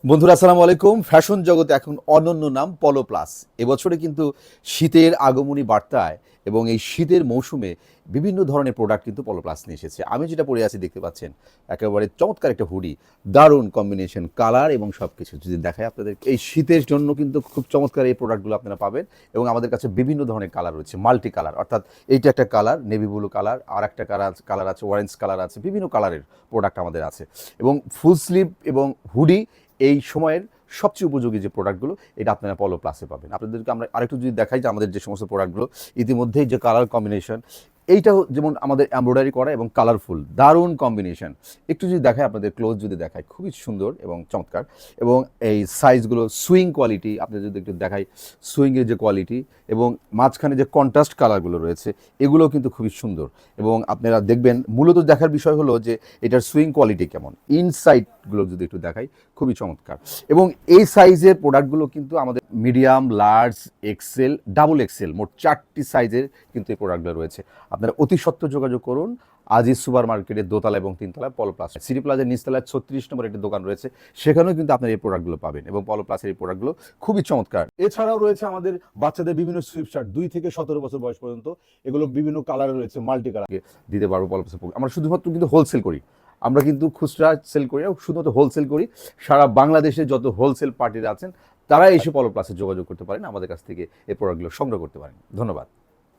বন্ধুরা আসসালামু আলাইকুম। ফ্যাশন জগতে এখন অনন্য নাম পলো প্লাস। এবছরে কিন্তু শীতের আগমনী বার্তায় এবং এই শীতের মৌসুমে বিভিন্ন ধরনের প্রোডাক্ট কিন্তু পলো প্লাস নিয়ে এসেছে। আমি যেটা পরে আছি দেখতে পাচ্ছেন, একেবারে চমৎকার একটা হুডি, দারুণ কম্বিনেশন কালার এবং সব কিছু যদি দেখায় আপনাদের, এই শীতের জন্য কিন্তু খুব চমৎকার এই প্রোডাক্টগুলো আপনারা পাবেন। এবং আমাদের কাছে বিভিন্ন ধরনের কালার রয়েছে, মাল্টি কালার, অর্থাৎ এইটা একটা কালার নেভি ব্লু কালার, আর একটা কালার আছে অরেঞ্জ কালার আছে, বিভিন্ন কালারের প্রোডাক্ট আমাদের আছে। এবং ফুল স্লিভ এবং হুডি এই সময়ের সবচেয়ে উপযোগী যে প্রোডাক্টগুলো, এটা আপনারা পলো প্লাসে পাবেন। আপনাদেরকে আমরা আরেকটু যদি দেখাই যে আমাদের যে সমস্ত প্রোডাক্টগুলো ইতিমধ্যেই যে কালার কম্বিনেশন, এইটা যেমন আমাদের এমব্রয়ডারি করা এবং কালারফুল দারুণ কম্বিনেশন। একটু যদি দেখায় আপনাদের ক্লোজ যদি দেখায়, খুবই সুন্দর এবং চমৎকার। এবং এই সাইজগুলো সুইং কোয়ালিটি আপনাদের যদি একটু দেখাই, সুইংয়ের যে কোয়ালিটি এবং মাঝখানে যে কন্ট্রাস্ট কালারগুলো রয়েছে, এগুলোও কিন্তু খুবই সুন্দর। এবং আপনারা দেখবেন, মূলত দেখার বিষয় হলো যে এটার সুইং কোয়ালিটি কেমন, ইনসাইডগুলো যদি একটু দেখাই, খুবই চমৎকার। এবং এই সাইজের প্রোডাক্টগুলো কিন্তু আমাদের medium, large, XL, double XL, মোট 4টি সাইজের কিন্তু এই প্রোডাক্টগুলো রয়েছে। আপনারা অতি সত্ত্বর যোগাযোগ করুন আজিজ সুপার মার্কেটের দোতলা এবং তিনতলায় পলো প্লাস। সিটি প্লাজার নিচতলায় 36 নম্বর একটি দোকান রয়েছে, সেখানেও কিন্তু আপনারা এই প্রোডাক্টগুলো পাবেন। এবং পলো প্লাসের এই প্রোডাক্টগুলো খুবই চমৎকার। এছাড়াও রয়েছে আমাদের বাচ্চাদের বিভিন্ন সুইফট শার্ট, 2 থেকে 17 বছর বয়স পর্যন্ত। এগুলো বিভিন্ন কালারে রয়েছে, মাল্টি কালার দিতে পারবো পলো প্লাসের। আমরা শুধুমাত্র কিন্তু হোলসেল করি, আমরা কিন্তু খুচরা সেল করি না, শুধুমাত্র হোলসেল করি। সারা বাংলাদেশে যত হোলসেল পার্টিরা আছেন, তারা এসে পলো প্লাসে যোগাযোগ করতে পারেন, আমাদের কাছ থেকে এই প্রোডাক্টগুলো সংগ্রহ করতে পারেন। ধন্যবাদ।